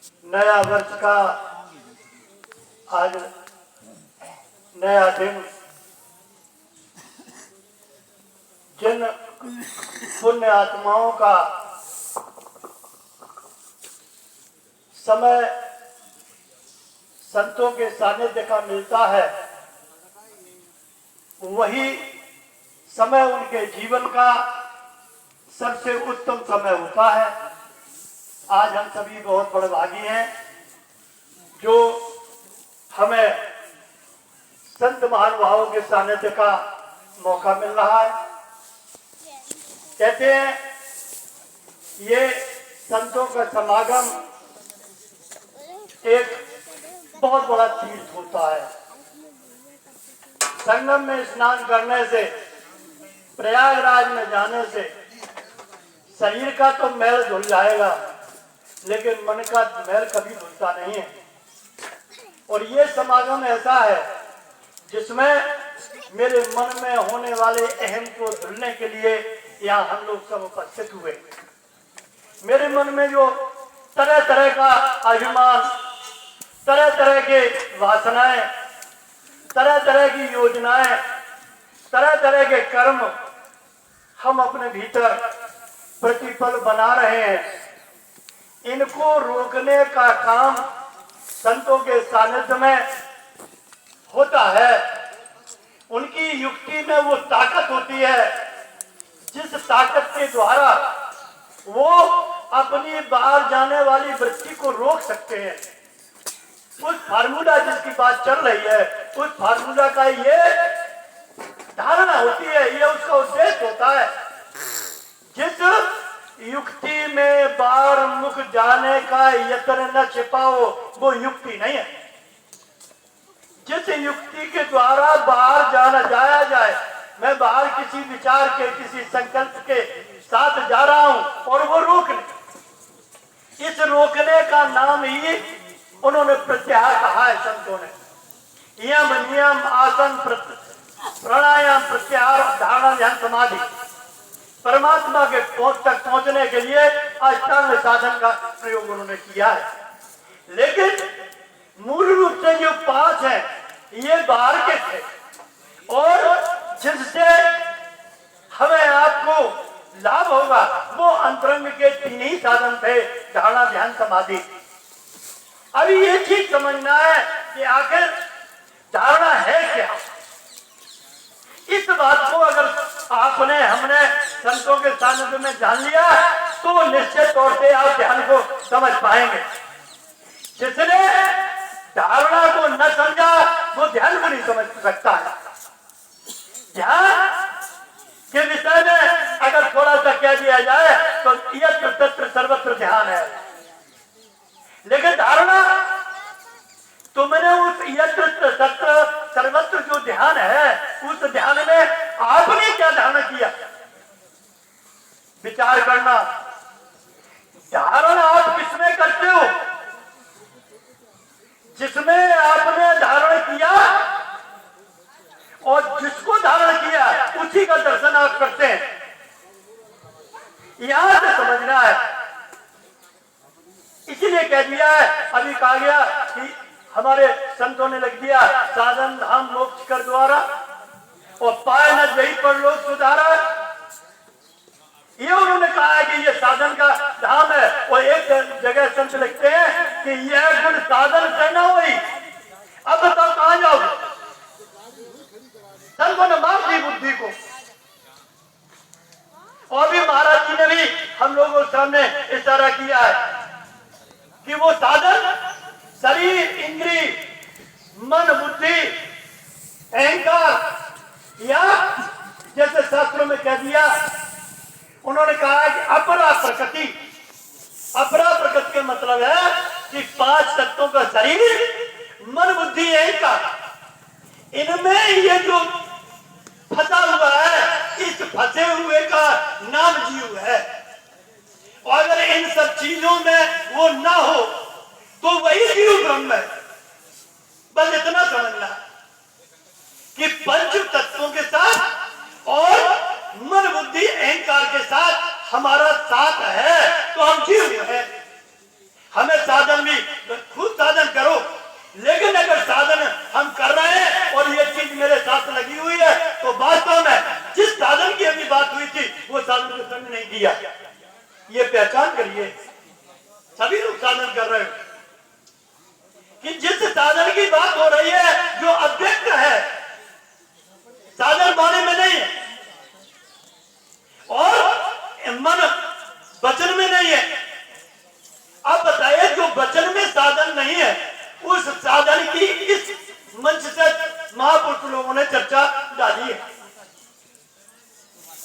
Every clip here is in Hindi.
नया वर्ष का आज नया दिन जिन पुण्य आत्माओं का समय संतों के सानिध्य का मिलता है, वही समय उनके जीवन का सबसे उत्तम समय होता है। आज हम सभी बहुत बड़े भागी हैं जो हमें संत महानुभावों के सानिध्य का मौका मिल रहा है। कहते हैं ये संतों का समागम एक बहुत बड़ा तीर्थ होता है। संगम में स्नान करने से, प्रयागराज में जाने से शरीर का तो मैल धुल जाएगा, लेकिन मन का मैल कभी धुलता नहीं है। और ये समागम ऐसा है जिसमें मेरे मन में होने वाले अहम को धुलने के लिए यहाँ हम लोग सब उपस्थित हुए। मेरे मन में जो तरह तरह का अभिमान, तरह तरह के वासनाएं, तरह तरह की योजनाएं, तरह तरह के कर्म हम अपने भीतर प्रतिपल बना रहे हैं, इनको रोकने का काम संतों के सानिध्य में होता है। उनकी युक्ति में वो ताकत होती है जिस ताकत के द्वारा वो अपनी बाहर जाने वाली वृत्ति को रोक सकते हैं। उस फार्मूला जिसकी बात चल रही है, उस फार्मूला का ये धारणा होती है, ये उसका उद्देश्य होता है। जिस युक्ति में बाहर मुख जाने का यत्न न छिपाओ, वो युक्ति नहीं है। जिस युक्ति के द्वारा बाहर जाया जाए, मैं बाहर किसी विचार के, किसी संकल्प के साथ जा रहा हूं और वो रोकने, इस रोकने का नाम ही उन्होंने प्रत्याहार कहा है संतों ने। यम नियम आसन प्राणायाम प्रत्याहार धारणा ध्यान समाधि, परमात्मा के तक पहुंचने के लिए अष्टांग साधन का प्रयोग उन्होंने किया है। लेकिन मूल रूप से जो 5 है ये बाहर के थे और जिससे हमें आपको लाभ होगा वो अंतरंग के 3 ही साधन थे, धारणा ध्यान समाधि। अभी ये चीज समझना है कि आखिर धारणा है क्या। इस बात को अगर आपने, हमने संतों के सानिध्य में जान लिया तो निश्चित तौर से आप ध्यान को समझ पाएंगे। जिसने धारणा को न समझा वो ध्यान को नहीं समझ सकता है। ध्यान के विषय में अगर थोड़ा सा कह दिया जाए तो यत्र तत्र सर्वत्र ध्यान है, लेकिन धारणा, तुमने उस यत्र तत्र सर्वत्र जो ध्यान है, उस ध्यान में आपने क्या धारणा किया, विचार करना। धारण आप किसमें करते हो? जिसमें आपने धारण किया और जिसको धारण किया उसी का दर्शन आप करते हैं। यहां से समझना है। इसलिए कह दिया है, अभी कहा गया कि हमारे संतों ने लिख दिया साधन धाम मोक्ष कर द्वारा और पाए न जही पर लोग सुधारा। ये उन्होंने कहा है कि ये साधन का धाम है। और एक जगह संत लिखते हैं कि यह गुण साधन से न हुई, अब बताओ कहां जाओगे। संतों ने मार दी बुद्धि को। और भी महाराज जी ने भी हम लोगों के सामने इशारा किया है कि वो साधन शरीर, इंद्रिय, मन, बुद्धि, अहंकार, या जैसे शास्त्रों में कह दिया, उन्होंने कहा है कि अपरा प्रकृति। अपरा प्रकृति का मतलब है कि 5 तत्वों का शरीर, मन, बुद्धि, अहंकार, इनमें ये जो फंसा हुआ है, इस फंसे हुए का नाम जीव है। और अगर इन सब चीजों में वो ना हो तो वही जीव ब्रह्म है। बस इतना समझना कि पंच तत्वों के साथ और मन, बुद्धि, अहंकार के साथ हमारा साथ है तो हम जीव हैं। हमें साधन भी ये पहचान करिए, सभी लोग साधन कर रहे हो कि जिस साधन की बात हो रही है जो अव्यक्त है, साधन वाणी में नहीं है और मन वचन में नहीं है। आप बताइए जो वचन में साधन नहीं है उस साधन की इस मंच से महापुरुष लोगों ने चर्चा डाली है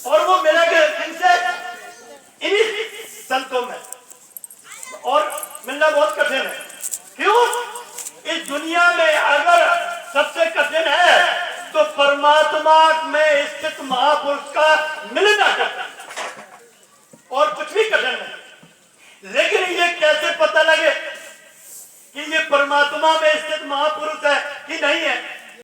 और वो मिलेगा इनसे, इन्हीं संतों में, और मिलना बहुत कठिन है। क्यों? इस दुनिया में अगर सबसे कठिन है तो परमात्मा में स्थित महापुरुष का मिलना कठिन और कुछ भी कठिन नहीं। लेकिन ये कैसे पता लगे कि ये परमात्मा में स्थित महापुरुष